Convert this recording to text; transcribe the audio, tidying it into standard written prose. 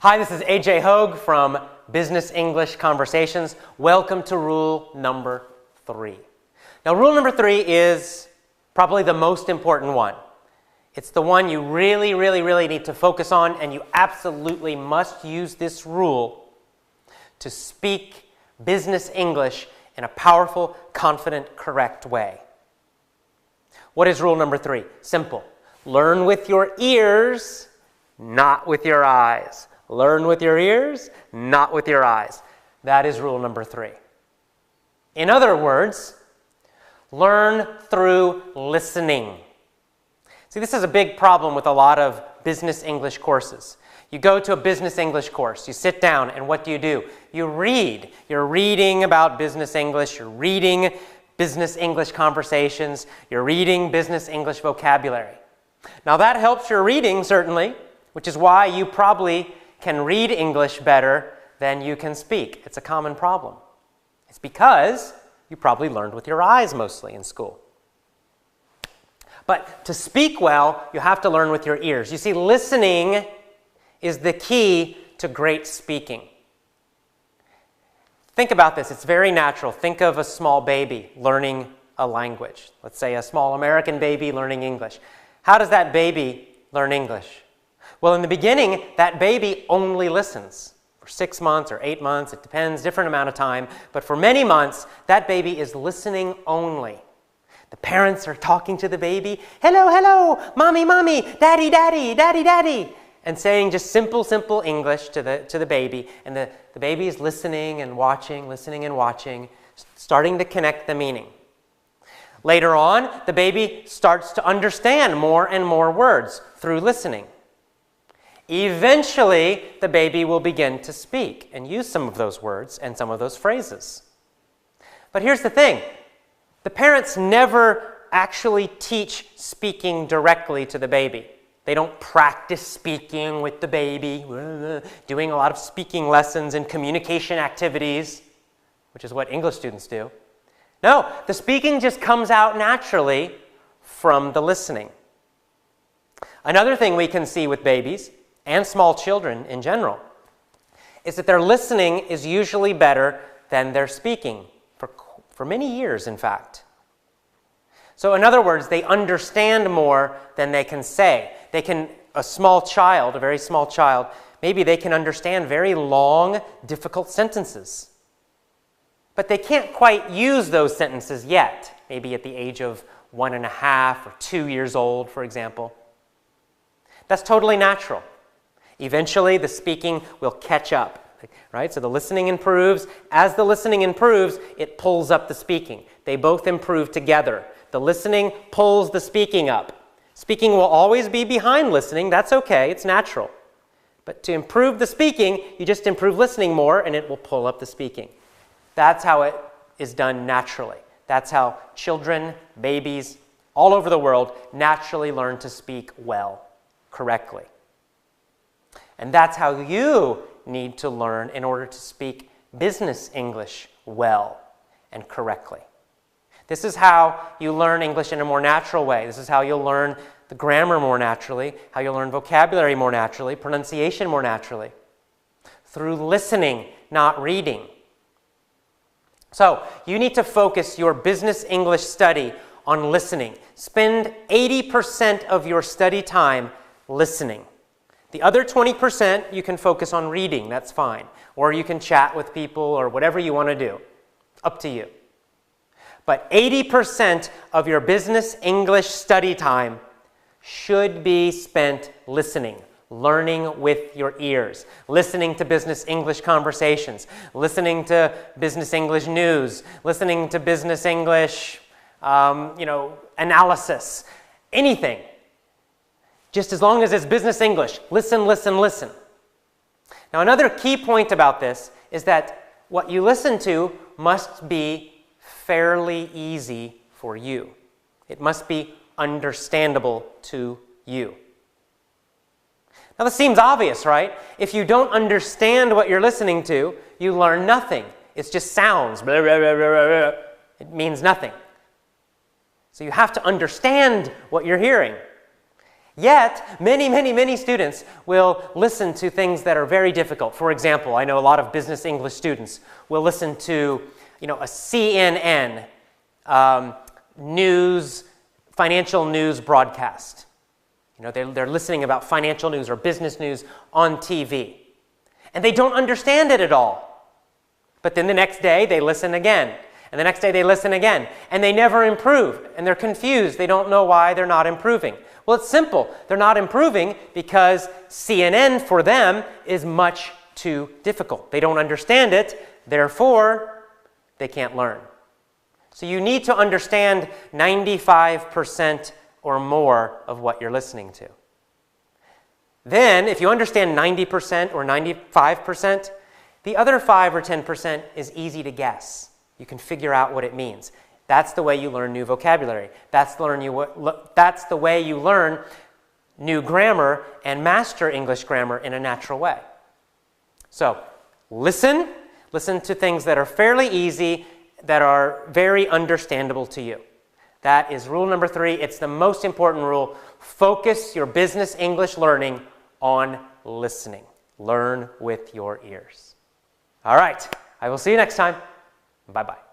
Hi, this is AJ Hogue from Business English Conversations. Welcome to rule number 3. Now, rule number 3 is probably the most important one. It's the one you really need to focus on, and you absolutely must use this rule to speak business English in a powerful, confident, correct way. What is rule number 3? Simple. Learn with your ears, not with your eyes. Learn with your ears, not with your eyes. That is rule number 3. In other words, learn through listening. See, this is a big problem with a lot of business English courses. You go to a business English course, you sit down, and what do? You read. You're reading about business English, you're reading business English conversations, you're reading business English vocabulary. Now that helps your reading, certainly, which is why you probably can read English better than you can speak. It's a common problem. It's because you probably learned with your eyes mostly in school. But to speak well, you have to learn with your ears. You see, listening is the key to great speaking. Think about this. It's very natural. Think of a small baby learning a language. Let's say a small American baby learning English. How does that baby learn English? Well, in the beginning, that baby only listens. For 6 months or 8 months, it depends, different amount of time. But for many months, that baby is listening only. The parents are talking to the baby, hello, hello, mommy, mommy, daddy, daddy, daddy, daddy, and saying just simple English to the baby. And the baby is listening and watching, starting to connect the meaning. Later on, the baby starts to understand more and more words through listening. Eventually, the baby will begin to speak and use some of those words and some of those phrases. But here's the thing. The parents never actually teach speaking directly to the baby. They don't practice speaking with the baby, doing a lot of speaking lessons and communication activities, which is what English students do. No, the speaking just comes out naturally from the listening. Another thing we can see with babies and small children in general is that their listening is usually better than their speaking, for many years, in fact. So in other words, they understand more than they can say. A small child, a very small child, maybe they can understand very long, difficult sentences. But they can't quite use those sentences yet, maybe at the age of 1.5 or 2 years old, for example. That's totally natural. Eventually, the speaking will catch up, right? So the listening improves. As the listening improves, it pulls up the speaking. They both improve together. The listening pulls the speaking up. Speaking will always be behind listening. That's okay. It's natural. But to improve the speaking, you just improve listening more, and it will pull up the speaking. That's how it is done naturally. That's how children, babies, all over the world naturally learn to speak well, correctly. And that's how you need to learn in order to speak business English well and correctly. This is how you learn English in a more natural way. This is how you'll learn the grammar more naturally, how you'll learn vocabulary more naturally, pronunciation more naturally. Through listening, not reading. So, you need to focus your business English study on listening. Spend 80% of your study time listening. The other 20% you can focus on reading, that's fine. Or you can chat with people or whatever you want to do. Up to you. But 80% of your business English study time should be spent listening, learning with your ears, listening to business English conversations, listening to business English news, listening to business English, analysis, anything. Just as long as it's business English, listen. Now, another key point about this is that what you listen to must be fairly easy for you. It must be understandable to you. Now, this seems obvious, right? If you don't understand what you're listening to, you learn nothing. It's just sounds. Blah, blah, blah, blah, blah. It means nothing. So you have to understand what you're hearing. Yet, many students will listen to things that are very difficult. For example, I know a lot of business English students will listen to, a CNN financial news broadcast. They're listening about financial news or business news on TV. And they don't understand it at all. But then the next day, they listen again. And the next day, they listen again. And they never improve. And they're confused. They don't know why they're not improving. Well, it's simple. They're not improving because CNN for them is much too difficult. They don't understand it. Therefore, they can't learn. So you need to understand 95% or more of what you're listening to. Then, if you understand 90% or 95%, the other 5 or 10% is easy to guess. You can figure out what it means. That's the way you learn new vocabulary. That's the way you learn new grammar and master English grammar in a natural way. So, listen to things that are fairly easy, that are very understandable to you. That is rule number 3. It's the most important rule. Focus your business English learning on listening. Learn with your ears. All right, I will see you next time. Bye-bye.